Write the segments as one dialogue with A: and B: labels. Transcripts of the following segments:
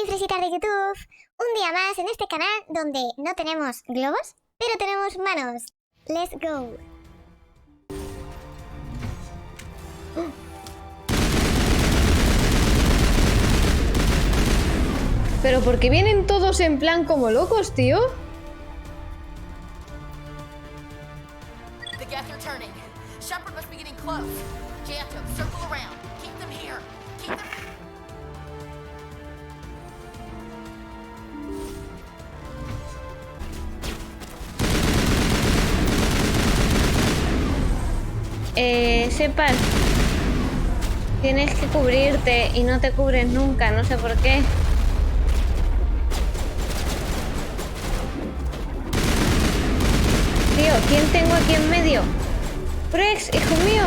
A: Soy Fresiiiiii de YouTube, un día más en este canal donde no tenemos globos, pero tenemos manos. Let's go.
B: Pero ¿por qué vienen todos en plan como locos, tío? Sepas, tienes que cubrirte y no te cubres nunca, no sé por qué. Tío, ¿quién tengo aquí en medio? Prex, hijo mío.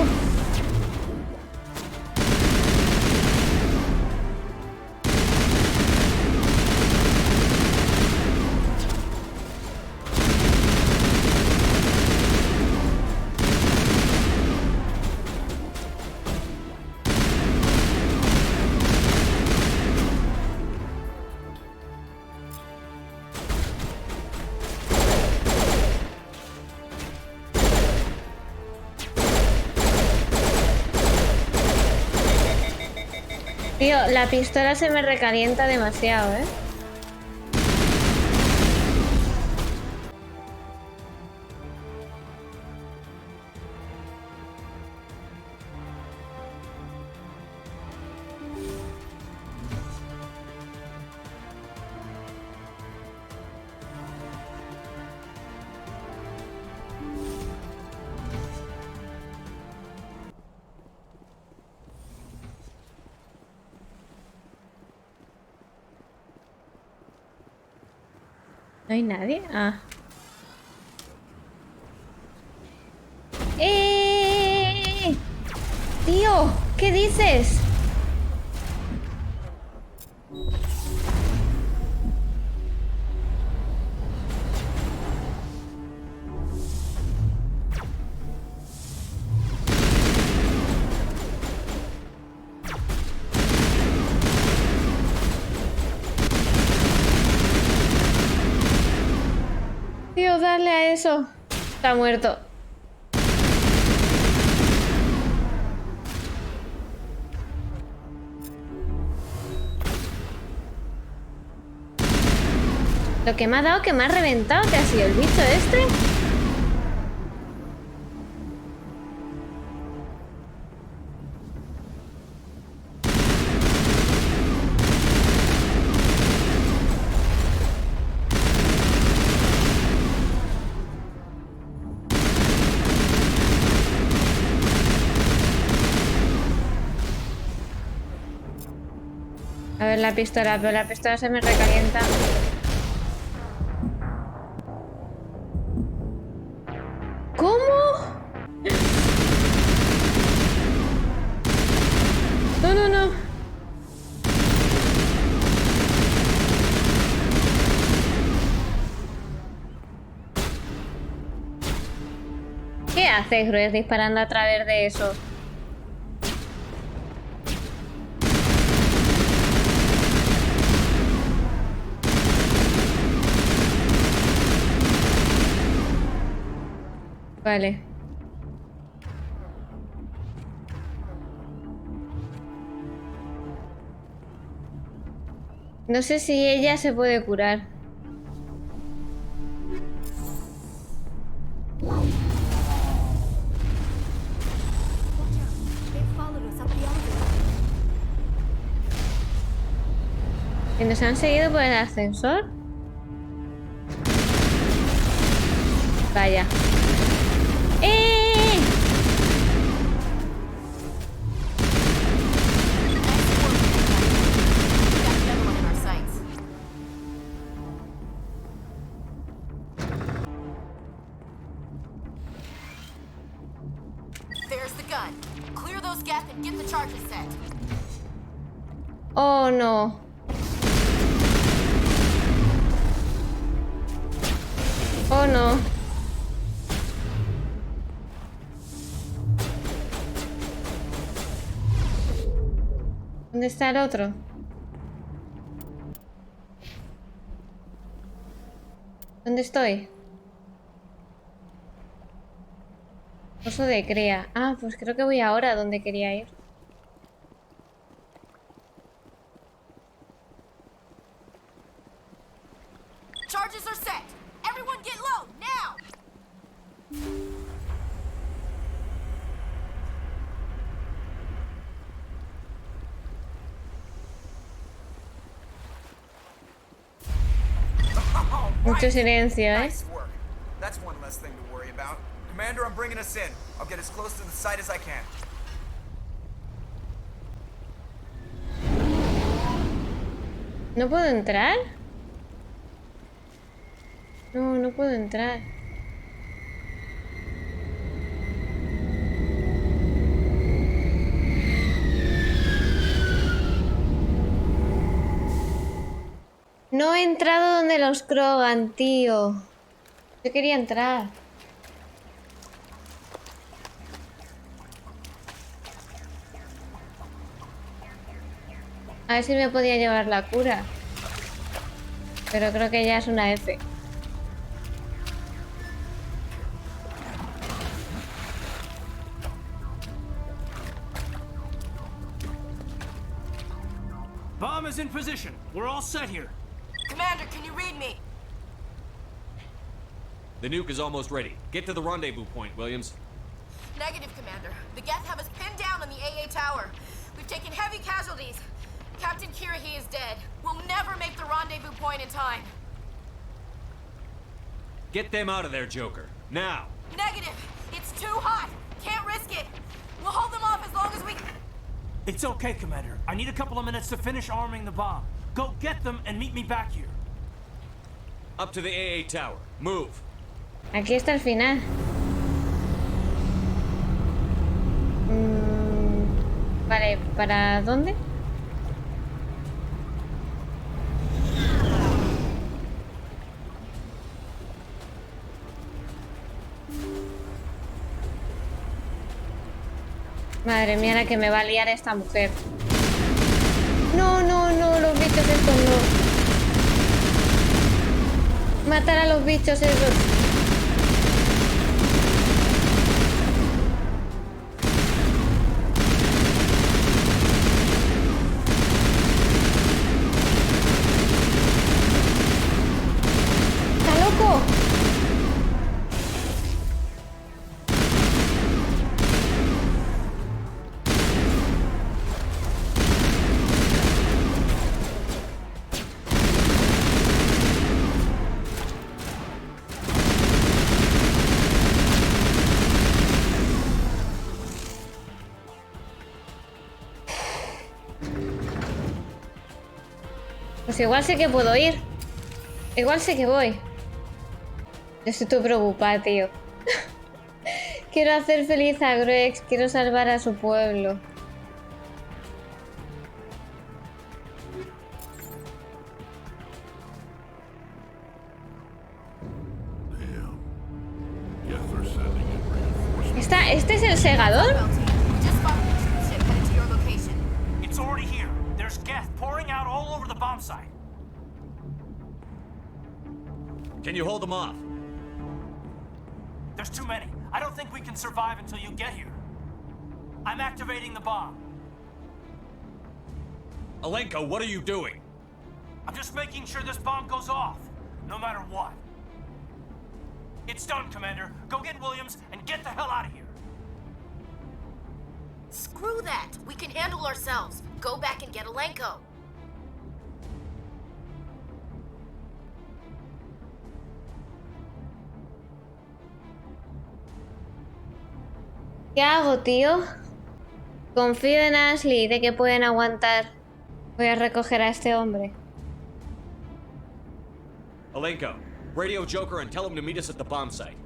B: Tío, la pistola se me recalienta demasiado, ¿eh? ¿No hay nadie? Ah. Tío, ¿qué dices? Tío, darle a eso. Está muerto. Lo que me ha dado, que me ha reventado, que ha sido el bicho este. A ver la pistola, pero la pistola se me recalienta. ¿Cómo? No, no, no. ¿Qué haces, Grues, disparando a través de eso? Vale. No sé si ella se puede curar. ¿Que nos han seguido por el ascensor? Vaya. Oh, no. Oh, no. ¿Dónde está el otro? ¿Dónde estoy? Oso de cría. Ah, pues creo que voy ahora a donde quería ir.
C: Charges are set. Everyone get low now.
B: Mucho silencio, ¿eh?
D: Nice work. That's one less thing to worry about. Commander, I'm bringing us in. I'll get as close to the site as I can.
B: ¿No puedo entrar? No, no puedo entrar. No he entrado donde los Krogan, tío. Yo quería entrar. A ver si me podía llevar la cura. Pero creo que ya es una F.
E: Bomb is in position. We're all set here.
C: Commander, can you read me?
F: The nuke is almost ready. Get to the rendezvous point, Williams.
C: Negative, Commander. The Geth have us pinned down on the AA tower. We've taken heavy casualties. Captain Kirahi is dead. We'll never make the rendezvous point in time.
F: Get them out of there, Joker. Now!
C: Negative. It's too hot. Can't risk it. We'll hold them off as long as we...
E: It's okay, Commander. I need a couple of minutes to finish arming the bomb. Go get them and meet me back here.
F: Up to the AA tower. Move!
B: Aquí está el final. Vale, ¿para dónde? Madre mía, la que me va a liar esta mujer. No, no, no, los bichos estos no. Matar a los bichos esos. ¿Está loco? Pues igual sé que puedo ir. Igual sé que voy. Yo estoy todo preocupada, tío. Quiero hacer feliz a Grex. Quiero salvar a su pueblo. ¿Este es el segador?
C: Just follow the ship headed to your location.
E: It's already here. There's Geth pouring out all over the bomb site.
F: Can you hold them off?
E: There's too many. I don't think we can survive until you get here. I'm activating the bomb.
F: Alenko, what are you doing?
E: I'm just making sure this bomb goes off, no matter what. It's done, Commander. Go get Williams and get the hell out of here.
C: Screw that. We can handle ourselves. Go back and get Alenko.
B: ¿Qué hago, tío? Confío en Ashley de que pueden aguantar. Voy a recoger a este hombre.
F: Alenko, radio Joker and tell him to meet us at the bomb site.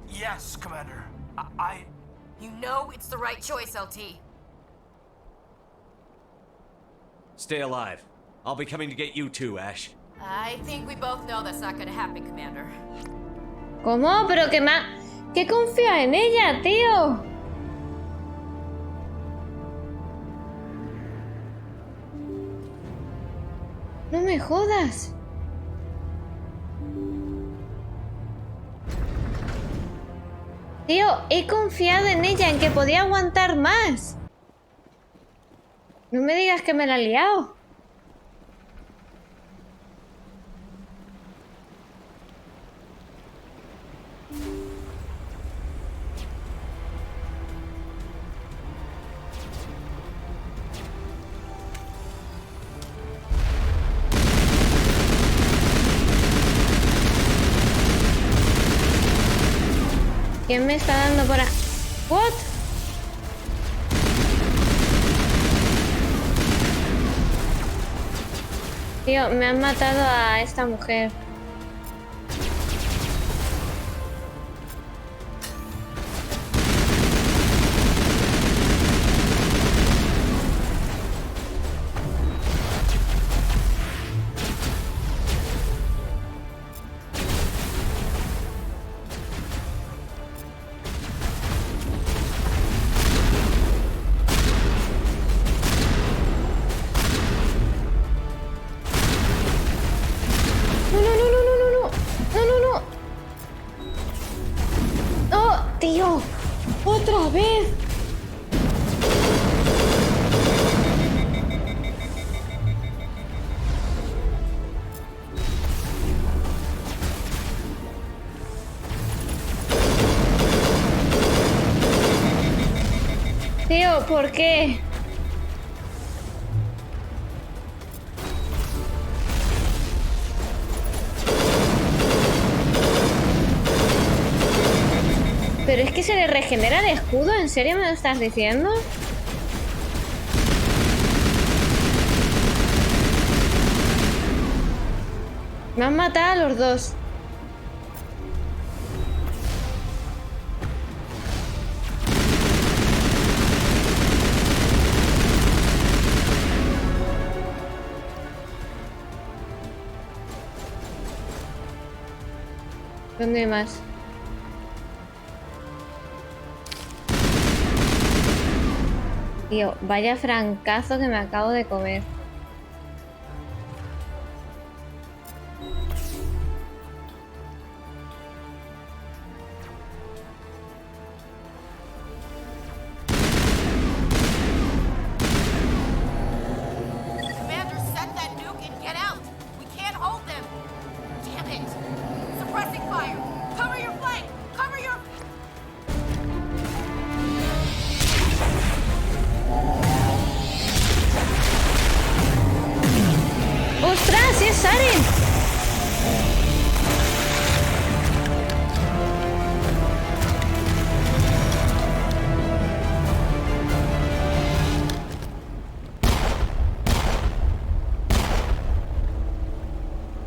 E: Yes, Commander.
C: You know it's the right choice, LT.
F: Stay alive. I'll be coming to get you too, Ash.
C: I think we both know that's not gonna happen, Commander.
B: ¿Cómo? Pero que más... ¿Qué confía en ella, tío? No me jodas. Tío, he confiado en ella, en que podía aguantar más. No me digas que me la he liado. ¿Quién me está dando por ahí? ¿What? Tío, me han matado a esta mujer. Tío, otra vez. Tío, ¿por qué? Pero es que se le regenera el escudo, ¿en serio me lo estás diciendo? Me han matado a los dos. ¿Dónde hay más? Tío, vaya francazo que me acabo de comer.
C: Commander, set that nuke and get out. We can't hold them. Damn it. Suppressing fire. Cover your flank. Cover your...
B: ¡Ostras! ¡Es Saren!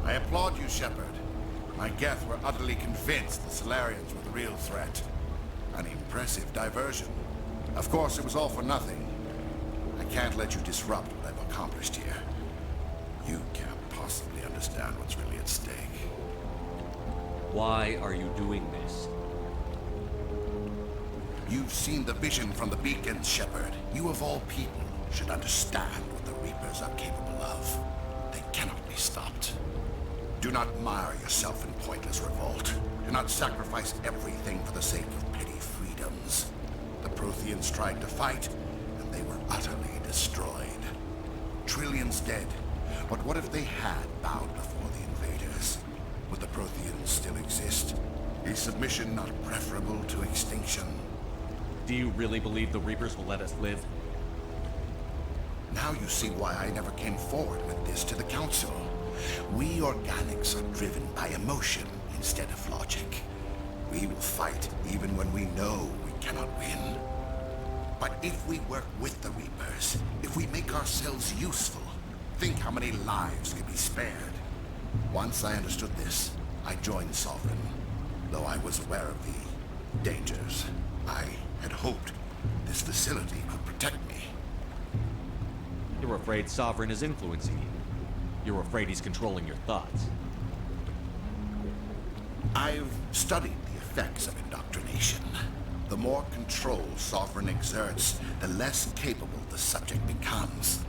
G: I applaud you, Shepard. My Geth were utterly convinced the Solarians were the real threat. An impressive diversion. Of course, it was all for nothing. I can't let you disrupt what I've accomplished here. You can't possibly understand what's really at stake.
F: Why are you doing this?
G: You've seen the vision from the beacons, Shepard. You of all people should understand what the Reapers are capable of. They cannot be stopped. Do not mire yourself in pointless revolt. Do not sacrifice everything for the sake of petty freedoms. The Protheans tried to fight, and they were utterly destroyed. Trillions dead. But what if they had bowed before the invaders? Would the Protheans still exist? Is submission not preferable to extinction?
F: Do you really believe the Reapers will let us live?
G: Now you see why I never came forward with this to the Council. We organics are driven by emotion instead of logic. We will fight even when we know we cannot win. But if we work with the Reapers, if we make ourselves useful, think how many lives could be spared. Once I understood this, I joined Sovereign, though I was aware of the dangers. I had hoped this facility could protect me.
F: You're afraid Sovereign is influencing you. You're afraid he's controlling your thoughts.
G: I've studied the effects of indoctrination. The more control Sovereign exerts, the less capable the subject becomes.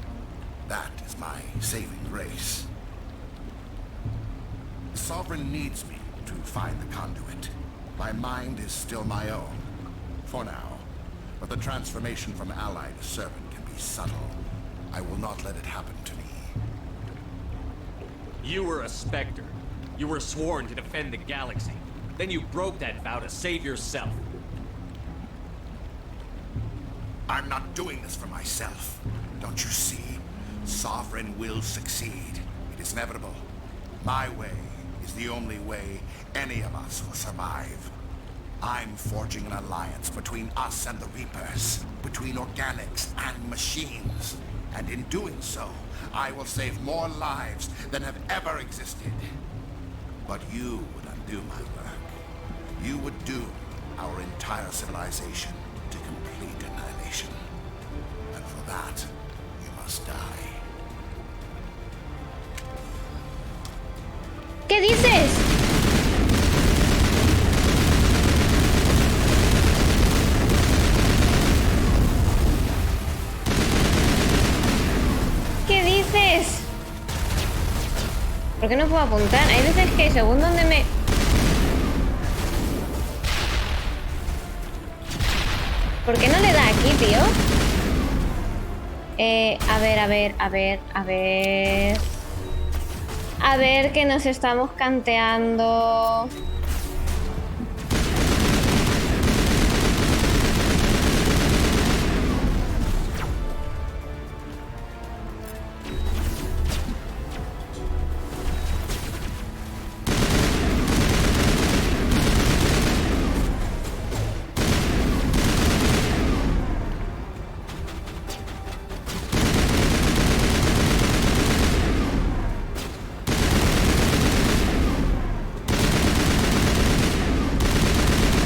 G: That is my saving grace. Sovereign needs me to find the conduit. My mind is still my own. For now. But the transformation from ally to servant can be subtle. I will not let it happen to me.
F: You were a Spectre. You were sworn to defend the galaxy. Then you broke that vow to save yourself.
G: I'm not doing this for myself. Don't you see? Sovereign will succeed. It is inevitable. My way is the only way any of us will survive. I'm forging an alliance between us and the Reapers, between organics and machines. And in doing so, I will save more lives than have ever existed. But you would undo my work. You would doom our entire civilization to complete annihilation. And for that, you must die.
B: ¿Qué dices? ¿Qué dices? ¿Por qué no puedo apuntar? Hay veces que según donde me... ¿Por qué no le da aquí, tío? A ver. A ver que nos estamos canteando.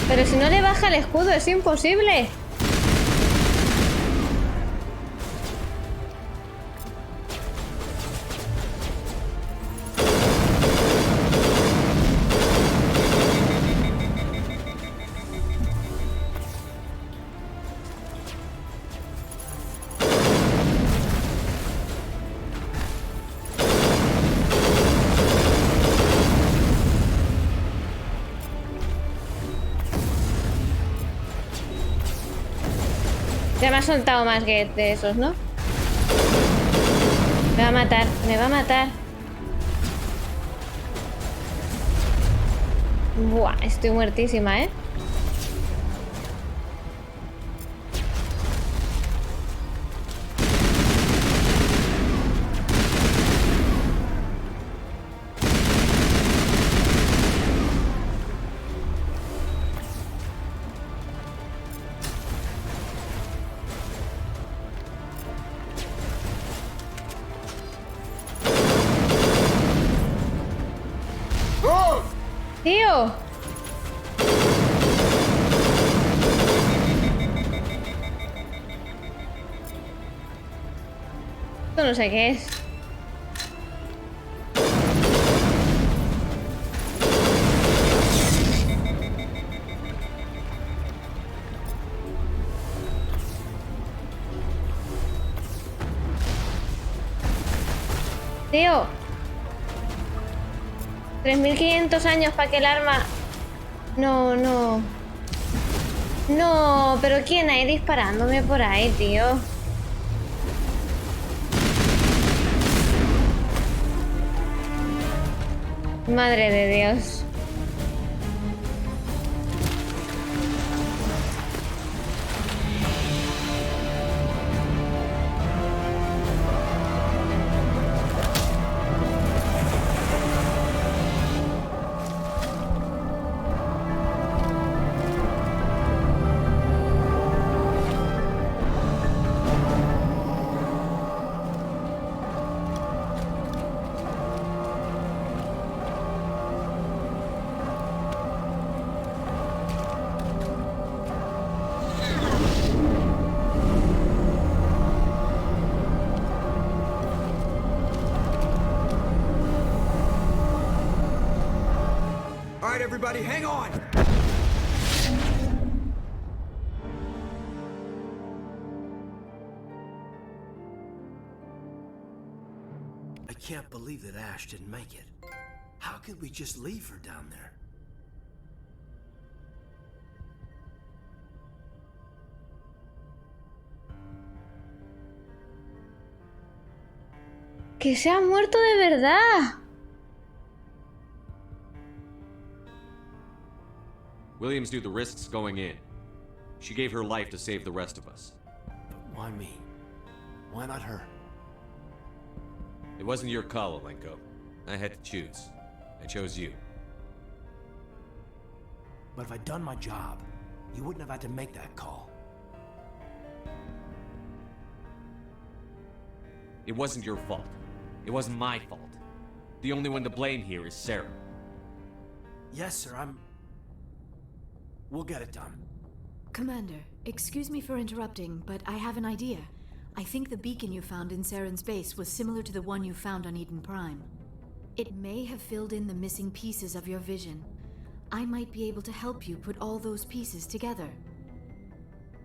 B: Pero si no le baja el escudo, es imposible. Ya me ha soltado más get de esos, ¿no? Me va a matar, me va a matar. Buah, estoy muertísima, ¿eh? ¡Tío! Esto no sé qué es. Tío. 3500 años para que el arma... No, no. No, pero ¿quién hay disparándome por ahí, tío? Madre de Dios.
D: Everybody, hang on!
H: I can't believe that Ash didn't make it. How could we just leave her down there?
B: Que se ha muerto de verdad.
F: Williams knew the risks going in. She gave her life to save the rest of us.
H: But why me? Why not her?
F: It wasn't your call, Alenko. I had to choose. I chose you.
H: But if I'd done my job, you wouldn't have had to make that call.
F: It wasn't your fault. It wasn't my fault. The only one to blame here is Sarah.
H: Yes, sir, We'll get it done.
I: Commander, excuse me for interrupting, but I have an idea. I think the beacon you found in Saren's base was similar to the one you found on Eden Prime. It may have filled in the missing pieces of your vision. I might be able to help you put all those pieces together.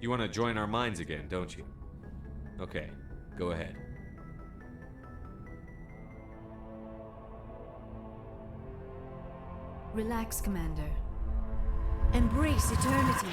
F: You want to join our minds again, don't you? Okay, go ahead.
I: Relax, Commander. Embrace eternity.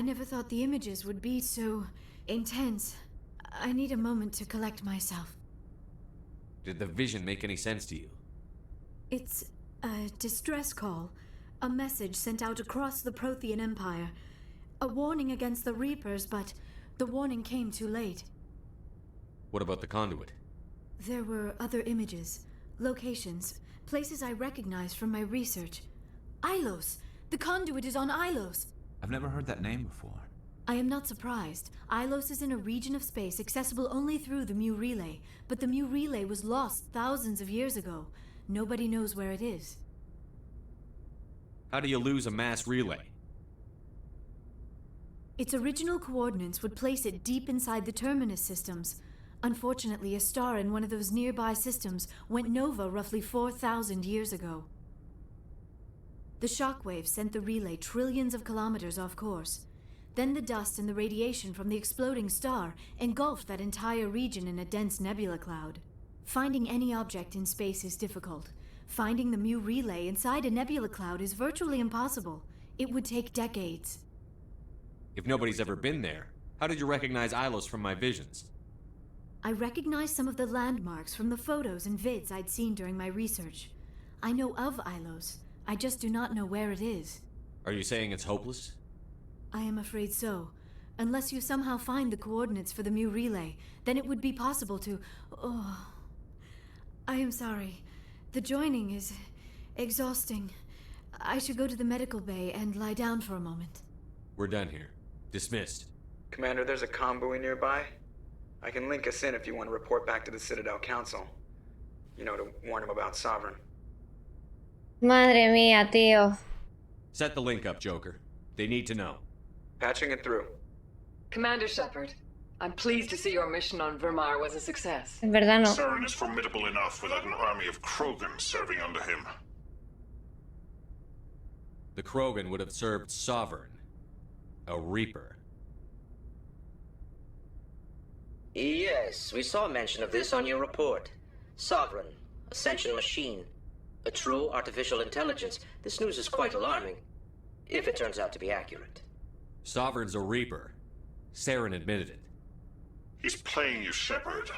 I: I never thought the images would be so intense. I need a moment to collect myself.
F: Did the vision make any sense to you?
I: It's a distress call. A message sent out across the Prothean Empire. A warning against the Reapers, but the warning came too late.
F: What about the conduit?
I: There were other images, locations, places I recognized from my research. Ilos! The conduit is on Ilos!
J: I've never heard that name before.
I: I am not surprised. Ilos is in a region of space accessible only through the Mu Relay, but the Mu Relay was lost thousands of years ago. Nobody knows where it is.
F: How do you lose a mass relay?
I: Its original coordinates would place it deep inside the Terminus systems. Unfortunately, a star in one of those nearby systems went nova roughly 4,000 years ago. The shockwave sent the relay trillions of kilometers off course. Then the dust and the radiation from the exploding star engulfed that entire region in a dense nebula cloud. Finding any object in space is difficult. Finding the Mu Relay inside a nebula cloud is virtually impossible. It would take decades.
F: If nobody's ever been there, how did you recognize Ilos from my visions?
I: I recognized some of the landmarks from the photos and vids I'd seen during my research. I know of Ilos. I just do not know where it is.
F: Are you saying it's hopeless?
I: I am afraid so. Unless you somehow find the coordinates for the Mu Relay, then it would be possible to... Oh... I am sorry. The joining is... exhausting. I should go to the medical bay and lie down for a moment.
F: We're done here. Dismissed.
D: Commander, there's a convoy nearby. I can link us in if you want to report back to the Citadel Council. You know, to warn them about Sovereign.
B: Madre mía, tío.
F: Set the link up, Joker. They need to know.
D: Patching it through.
K: Commander Shepard, I'm pleased to see your mission on Vermeer was a success.
B: En verdad no.
L: Saren is formidable enough without an army of Krogan serving under him.
F: The Krogan would have served Sovereign. A Reaper.
M: Yes, we saw mention of this on your report. Sovereign, Ascension machine. A true artificial intelligence. This news is quite alarming, if it turns out to be accurate.
F: Sovereign's a Reaper. Saren admitted it.
L: He's playing you, Shepard.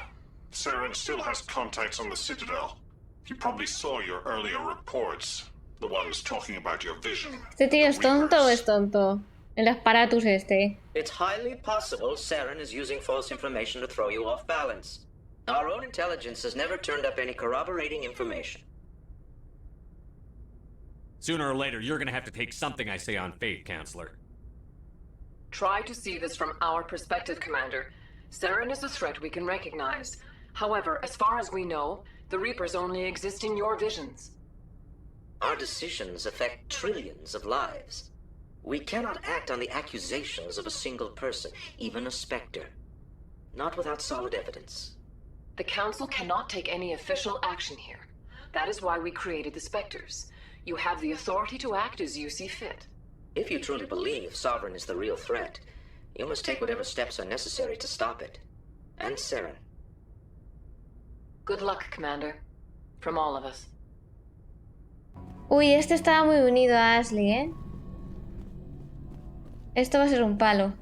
L: Saren still has contacts on the Citadel. He probably saw your earlier reports. The ones talking about your vision.
B: ¿Este tío es tonto o es tonto? El aparatus este.
M: It's highly possible Saren is using false information to throw you off balance. Our own intelligence has never turned up any corroborating information.
F: Sooner or later, you're gonna have to take something I say on faith, Counselor.
K: Try to see this from our perspective, Commander. Saren is a threat we can recognize. However, as far as we know, the Reapers only exist in your visions.
M: Our decisions affect trillions of lives. We cannot act on the accusations of a single person, even a specter. Not without solid evidence.
K: The Council cannot take any official action here. That is why we created the Spectres. You have the authority to act as you see fit.
M: If you truly believe Sovereign is the real threat, you must take whatever steps are necessary to stop it. And Saren.
K: Good luck, Commander. From all of us.
B: Uy, este estaba muy unido a Ashley, ¿eh? Esto va a ser un palo.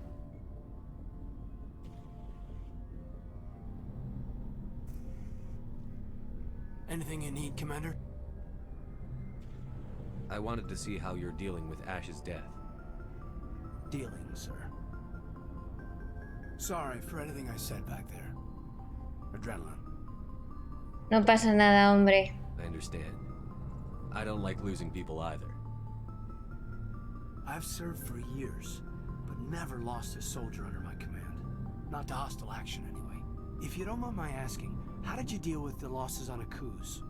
H: Anything you need, Commander?
J: I wanted to see how you're dealing with Ash's death.
H: Dealing, sir. Sorry for anything I said back there. Adrenaline.
B: No pasa nada, hombre.
J: I understand. I don't like losing people either.
H: I've served for years, but never lost a soldier under my command. Not to hostile action, anyway. If you don't mind my asking, how did you deal with the losses on Akuz?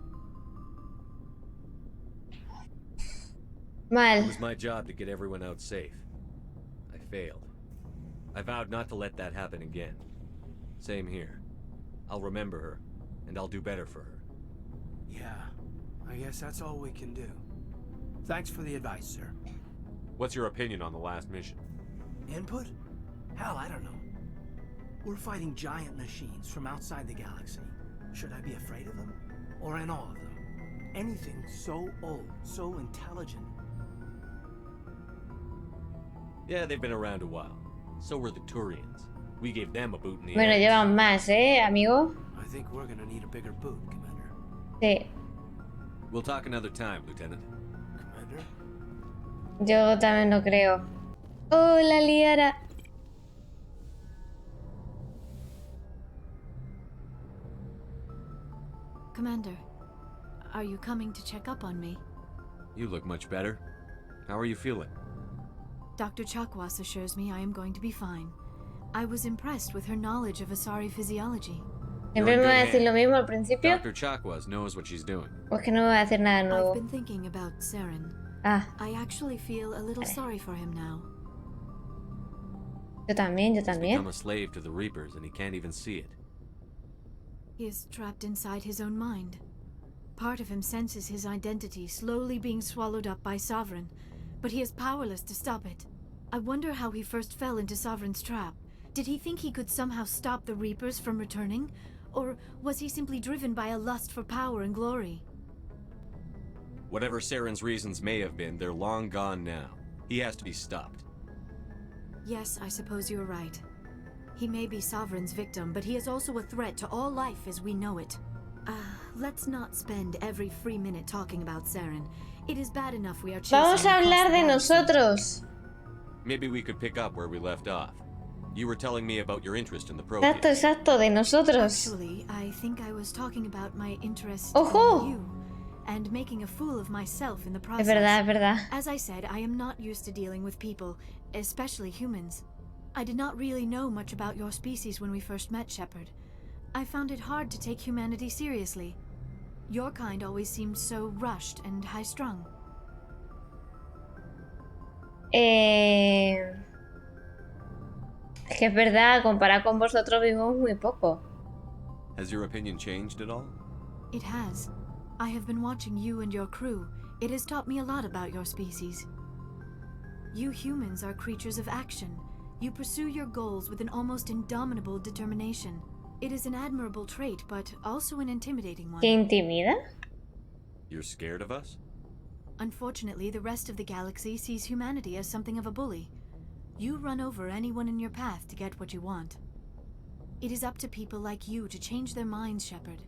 B: Mal.
J: It was my job to get everyone out safe. I failed. I vowed not to let that happen again. Same here. I'll remember her, and I'll do better for her.
H: Yeah, I guess that's all we can do. Thanks for the advice, sir.
F: What's your opinion on the last mission?
H: Input? Hell, I don't know. We're fighting giant machines from outside the galaxy. Should I be afraid of them? Or in awe of them? Anything so old, so intelligent.
J: Yeah, they've been around a while. So were the Turians. We gave them a boot in the
B: Bueno,
J: ass.
B: llevan más, amigo.
H: I think we're gonna need a bigger boot, Commander.
B: Sí.
J: We'll talk another time, Lieutenant.
H: Commander?
B: Yo también lo creo. Oh, la liara.
I: Commander, are you coming to check up on me?
J: You look much better. How are you feeling?
I: Dr. Chakwas assures me I am going to be fine. I was impressed with her knowledge of Asari physiology.
B: Siempre me va a decir lo mismo al principio.
J: Dr. Chakwas knows what she's doing.
B: Pues que no me va a decir nada nuevo.
I: I've been thinking about Saren.
B: Ah.
I: I actually feel a little sorry for him now.
B: Yo también, yo
J: He's
B: también.
J: become a slave to the Reapers and he can't even see it.
I: He is trapped inside his own mind. Part of him senses his identity slowly being swallowed up by Sovereign, but he is powerless to stop it. I wonder how he first fell into Sovereign's trap. Did he think he could somehow stop the Reapers from returning? Or was he simply driven by a lust for power and glory?
J: Whatever Saren's reasons may have been, they're long gone now. He has to be stopped.
I: Yes, I suppose you're right. He may be Sovereign's victim, but he is also a threat to all life as we know it. Let's not spend every free minute talking about Saren. It is bad enough we are chasing
B: Vamos a
I: across
B: hablar
I: the
B: de
I: galaxy.
B: nosotros.
J: Maybe we could pick up where we left off. You were telling me about your interest in the
B: Exacto,
J: Proteus.
B: exacto, de nosotros.
I: Actually, I think I was talking about my interest
B: Ojo.
I: in you and making a fool of myself in the
B: Es
I: process.
B: verdad, es verdad.
I: As I said, I am not used to dealing with people, especially humans. I did not really know much about your species when we first met, Shepard. I found it hard to take humanity seriously. Your kind always seemed so rushed and high-strung.
B: Es que es verdad, comparado con vosotros vivimos muy poco.
J: Has your opinion changed at all?
I: It has. I have been watching you and your crew. It has taught me a lot about your species. You humans are creatures of action. You pursue your goals with an almost indomitable determination. It is an admirable trait, but also an intimidating one.
B: ¿Qué intimida?
J: You're scared of us?
I: Unfortunately, the rest of the galaxy sees humanity as something of a bully. You run over anyone in your path to get what you want. It is up to people like you to change their minds, Shepard.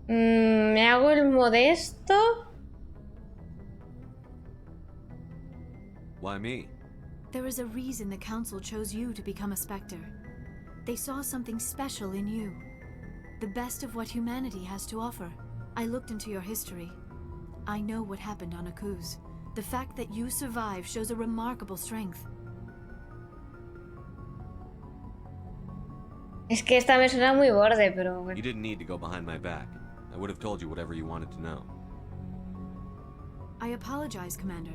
B: Me hago el modesto.
J: Why me?
I: There is a reason the Council chose you to become a Spectre. They saw something special in you. The best of what humanity has to offer. I looked into your history. I know what happened on Akuz. The fact that you survived shows a remarkable strength.
B: Es que esta me suena muy borde, pero bueno.
J: You didn't need to go behind my back. I would have told you whatever you wanted to know.
I: I apologize, Commander.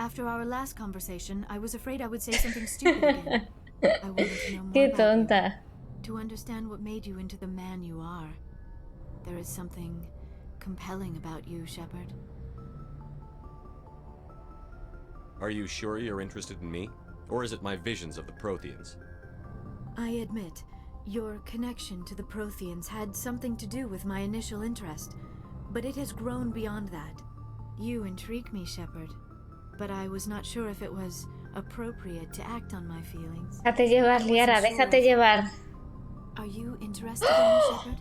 I: After our last conversation, I was afraid I would say something stupid again. I wanted to know more
B: Qué
I: about
B: tonta.
I: you, to understand what made you into the man you are. There is something compelling about you, Shepard.
J: Are you sure you're interested in me? Or is it my visions of the Protheans?
I: I admit, your connection to the Protheans had something to do with my initial interest, but it has grown beyond that. You intrigue me, Shepard, but I was not sure if it was appropriate to act on my feelings.
B: Déjate llevar, Liara, déjate llevar.
I: Are you interested in me, Shepard?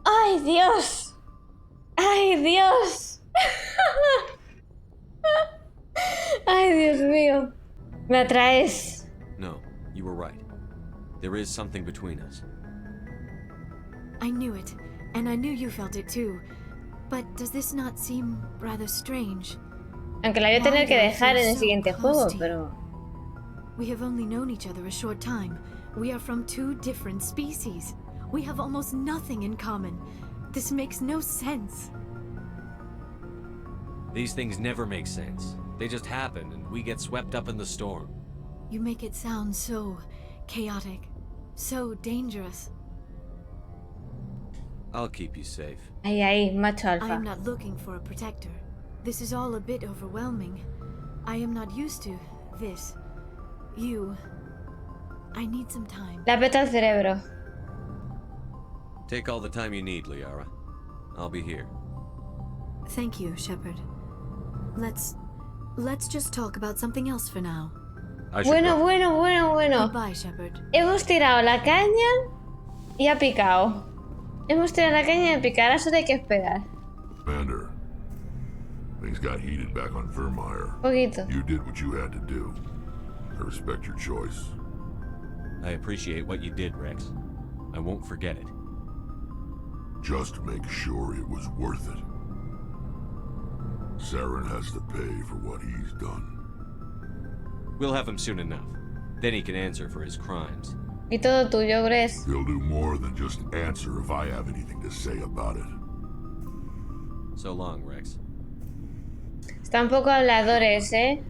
B: ¡Ay, Dios! ¡Ay, Dios! ¡Ay, Dios mío! Me atraes.
J: No, you were right. There is something between us.
I: I knew it, and I knew you felt it too. But does this not seem rather strange?
B: Aunque la voy a tener que dejar en el siguiente juego, pero...
I: We have only known each other a short time. We are from two different species. We have almost nothing in common. This makes no sense.
J: These things never make sense. They just happen, and we get swept up in the storm.
I: You make it sound so chaotic, so dangerous.
J: I'll keep you safe.
B: Ay, ay, macho alfa.
I: I am not looking for a protector. This is all a bit overwhelming. I am not used to this. You... I need some time.
B: La peta el cerebro.
J: Take all the time you need, Liara. I'll be here.
I: Thank you, Shepard. Let's just talk about something else for now.
B: Bueno.
I: Goodbye, Shepard.
B: Hemos tirado la caña y ha picado. Hemos tirado la caña y ha picado. Ahora solo hay que esperar.
N: Commander, things got heated back on Vermeer.
B: Poquito.
N: You did what you had to do. I respect your choice.
J: I appreciate what you did, Rex. I won't forget it.
N: Just make sure it was worth it. Saren has to pay for what he's done.
J: We'll have him soon enough. Then he can answer for his crimes.
B: Y todo tuyo, Grace.
N: He'll do more than just answer if I have anything to say about it.
J: So long, Rex.
B: Están poco habladores, ¿eh?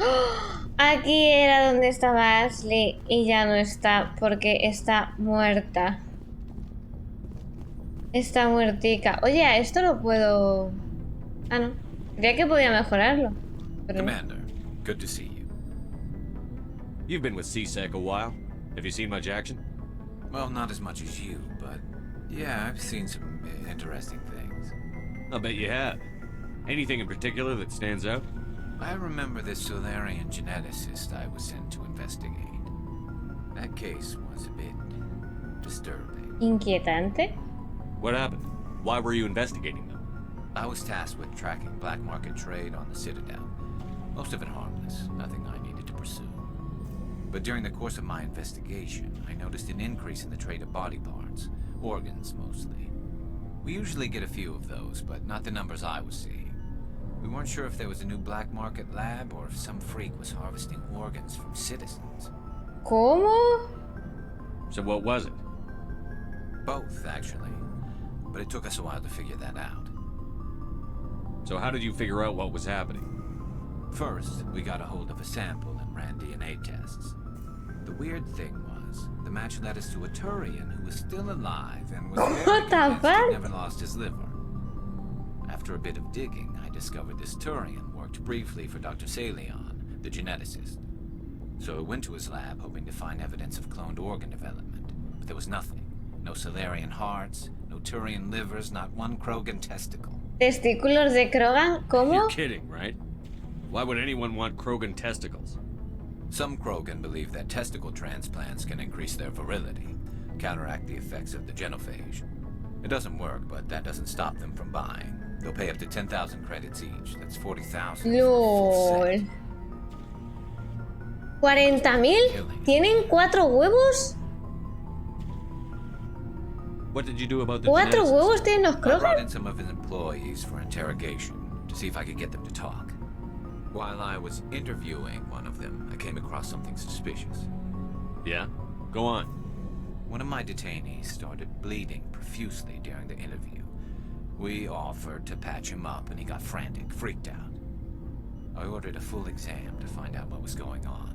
B: ¡Oh! Aquí era donde estaba Ashley y ya no está porque está muerta. Está muertica. Oye, a esto lo puedo... Ah, no. Creía que podía mejorarlo. Pero...
O: Commander, good to see you.
J: You've been with CSEC a while. Have you seen much action?
O: Well, not as much as you, but yeah, I've seen some interesting things.
J: I'll bet you have. Anything in particular that stands out?
O: I remember this Solarian geneticist I was sent to investigate. That case was a bit disturbing.
B: Inquietante.
J: What happened? Why were you investigating them?
O: I was tasked with tracking black market trade on the Citadel. Most of it harmless, nothing I needed to pursue. But during the course of my investigation, I noticed an increase in the trade of body parts, organs mostly. We usually get a few of those, but not the numbers I was seeing. We weren't sure if there was a new black market lab or if some freak was harvesting organs from citizens.
B: ¿Cómo?
J: So what was it?
O: Both, actually. But it took us a while to figure that out.
J: So how did you figure out what was happening?
O: First, we got a hold of a sample and ran DNA tests. The weird thing was, the match led us to a Turian who was still alive and was very convinced he'd never lost his liver. After a bit of digging, I discovered this Turian worked briefly for Dr. Salion, the geneticist. So I went to his lab hoping to find evidence of cloned organ development, but there was nothing. No Solarian hearts, no Turian livers, not one Krogan testicle.
B: ¿Testículos de Krogan? ¿Cómo?
J: You're kidding, right? Why would anyone want Krogan testicles?
O: Some Krogan believe that testicle transplants can increase their virility, counteract the effects of the genophage. It doesn't work, but that doesn't stop them from buying. They'll pay up to 10,000 credits each. That's 40,000.
B: LOL. ¿40.000? ¿Tienen 4 huevos?
J: What did you do about the
B: ¿4 huevos tienen los
O: I brought
B: Krogan?
O: in some of his employees for interrogation to see if I could get them to talk. While I was interviewing one of them, I came across something suspicious.
J: Yeah? Go on.
O: One of my detainees started bleeding profusely during the interview. We offered to patch him up and he got frantic, freaked out. I ordered a full exam to find out what was going on.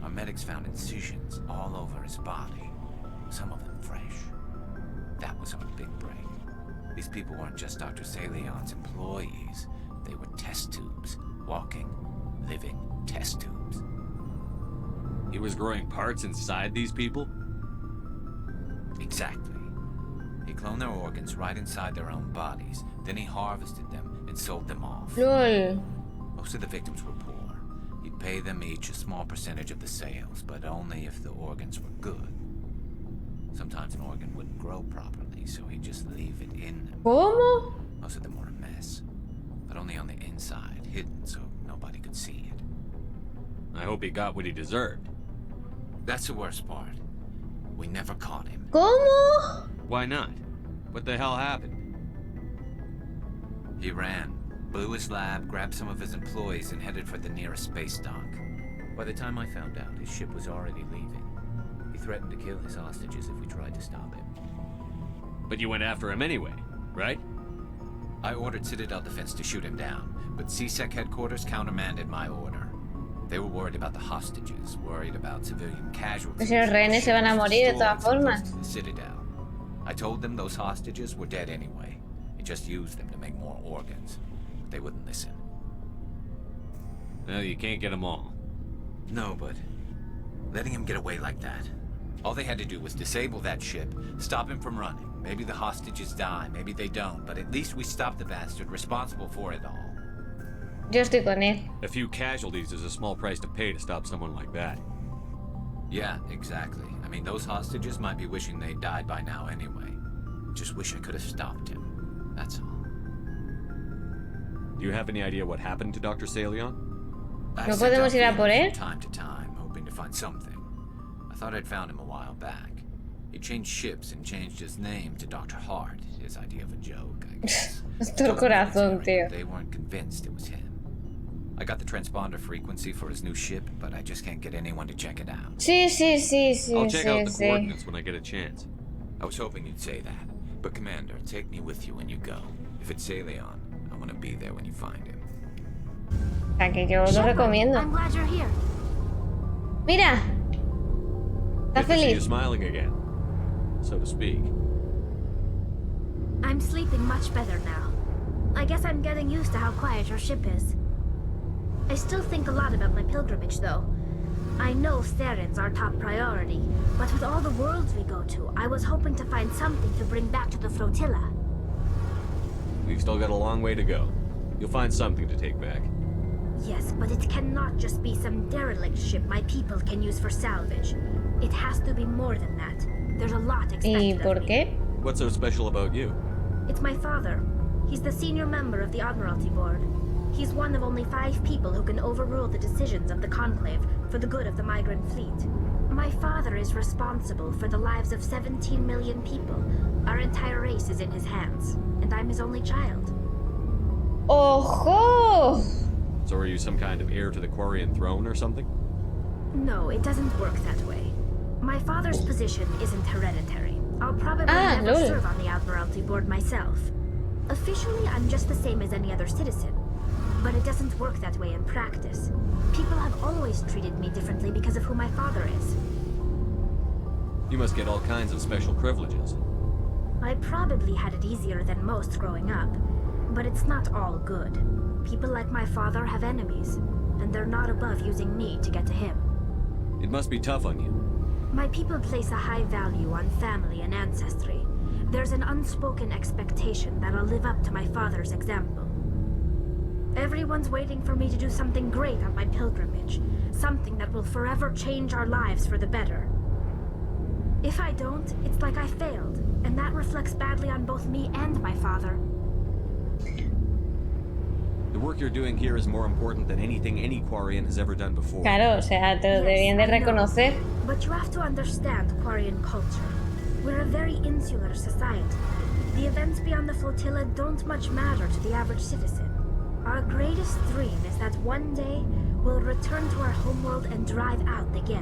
O: Our medics found incisions all over his body, some of them fresh. That was our big break. These people weren't just Dr. Salion's employees. They were test tubes. Walking, living test tubes.
J: He was growing parts inside these people?
O: Exactly. He cloned their organs right inside their own bodies. Then he harvested them and sold them off.
B: LOL.
O: Most of the victims were poor. He'd pay them each a small percentage of the sales, but only if the organs were good. Sometimes an organ wouldn't grow properly, so he'd just leave it in them.
B: ¿Cómo?
O: Most of them were a mess, but only on the inside, hidden so nobody could see it.
J: I hope he got what he deserved.
O: That's the worst part. We never caught him.
B: ¿Cómo?
J: Why not? What the hell happened?
O: He ran, blew his lab, grabbed some of his employees, and headed for the nearest space dock. By the time I found out, his ship was already leaving. He threatened to kill his hostages if we tried to stop him.
J: But you went after him anyway, right?
O: I ordered Citadel Defense to shoot him down, but CSEC headquarters countermanded my order. They were worried about the hostages, worried about civilian casualties.
B: Pues los rehenes se van a morir de todas formas.
O: The Citadel. I told them those hostages were dead anyway. He just used them to make more organs. But they wouldn't listen.
J: Well, you can't get them all.
O: No, but letting him get away like that. All they had to do was disable that ship, stop him from running. Maybe the hostages die, maybe they don't, but at least we stopped the bastard responsible for it all.
B: Yo estoy con él.
J: A few casualties is a small price to pay to stop someone like that.
O: Yeah, exactly. I mean, those hostages might be wishing they died by now anyway. Just wish I could have stopped him. That's all.
J: Do you have any idea what happened to Dr. Salion?
B: ¿No podemos ir a por él?
O: Time to time, hoping to find something. I thought I'd found him a while back. He changed ships and changed his name to Dr. Hart, his idea of a joke, I guess.
B: Tu corazón, tío.
O: They weren't convinced it was him. I got the transponder frequency for his new ship, but I just can't get anyone to check it out.
B: Sí, sí, sí, sí,
J: I'll check out the
B: sí.
J: coordinates when I get a chance.
O: I was hoping you'd say that. But Commander, take me with you when you go. If it's Salion, I want to be there when you find him.
B: O sea, que yo lo recomiendo.
A: I'm glad you're here.
B: Mira. Está
J: Good to see you
B: feliz.
J: smiling again, so to speak.
A: I'm sleeping much better now. I guess I'm getting used to how quiet your ship is. I still think a lot about my pilgrimage, though. I know Theron's our top priority, but with all the worlds we go to, I was hoping to find something to bring back to the flotilla.
J: We've still got a long way to go. You'll find something to take back.
A: Yes, but it cannot just be some derelict ship my people can use for salvage. It has to be more than that. There's a lot
B: ¿Y
A: expected
B: por
A: of me.
B: qué?
J: What's so special about you?
A: It's my father. He's the senior member of the Admiralty Board. He's one of only 5 people who can overrule the decisions of the Conclave for the good of the migrant fleet. My father is responsible for the lives of 17 million people. Our entire race is in his hands, and I'm his only child.
B: ¡Ojo!
J: So are you some kind of heir to the Quarian throne or something?
A: No, it doesn't work that way. My father's position isn't hereditary. I'll probably never
B: lol.
A: serve on the Admiralty Board myself. Officially, I'm just the same as any other citizen. But it doesn't work that way in practice. People have always treated me differently because of who my father is.
J: You must get all kinds of special privileges.
A: I probably had it easier than most growing up, but it's not all good. People like my father have enemies, and they're not above using me to get to him.
J: It must be tough on you.
A: My people place a high value on family and ancestry. There's an unspoken expectation that I'll live up to my father's example. Everyone's waiting for me to do something great on my pilgrimage, something that will forever change our lives for the better. If I don't, it's like I failed, and that reflects badly on both me and my father.
J: The work you're doing here is more important than anything any Quarian has ever done before.
B: Claro, o sea, te lo deberían de reconocer.
A: But you have to understand Quarian culture. We're a very insular society. The events beyond the flotilla don't much matter to the average citizen. Our greatest dream is that one day we'll return to our homeworld and drive out the Geth.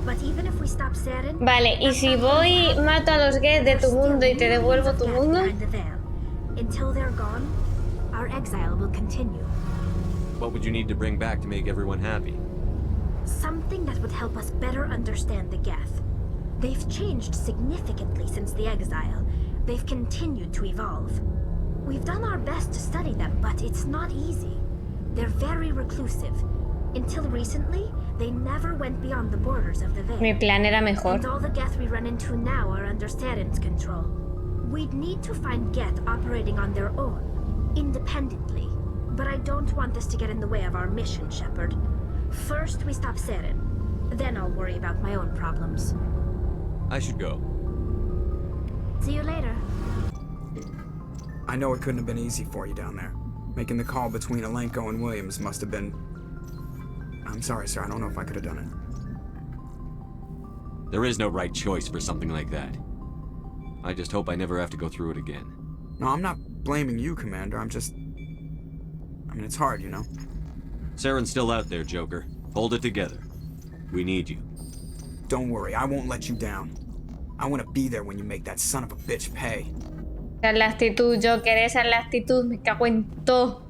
A: But even if we stop Seren,
B: Vale, y si voy, mato a los Geth de tu mundo y te devuelvo tu mundo.
A: Until they're gone, our exile will continue.
J: What would you need to bring back to make everyone happy?
A: Something that would help us better understand the Geth. They've changed significantly since the exile. They've continued to evolve. We've done our best to study them, but it's not easy. They're very reclusive. Until recently, they never went beyond the borders of the Veil.
B: Mi plan era mejor.
A: And all the Geth we run into now are under Saren's control. We'd need to find Geth operating on their own, independently. But I don't want this to get in the way of our mission, Shepard. First, we stop Saren. Then I'll worry about my own problems.
J: I should go.
A: See you later.
D: I know it couldn't have been easy for you down there. Making the call between Alenko and Williams must have been... I'm sorry, sir. I don't know if I could have done it.
J: There is no right choice for something like that. I just hope I never have to go through it again.
D: No, I'm not blaming you, Commander. I'm just... I mean, it's hard, you know?
J: Saren's still out there, Joker. Hold it together. We need you.
D: Don't worry, I won't let you down. I want to be there when you make that son of a bitch pay.
B: Esa es la actitud, Joker, esa es la actitud, me cago en todo.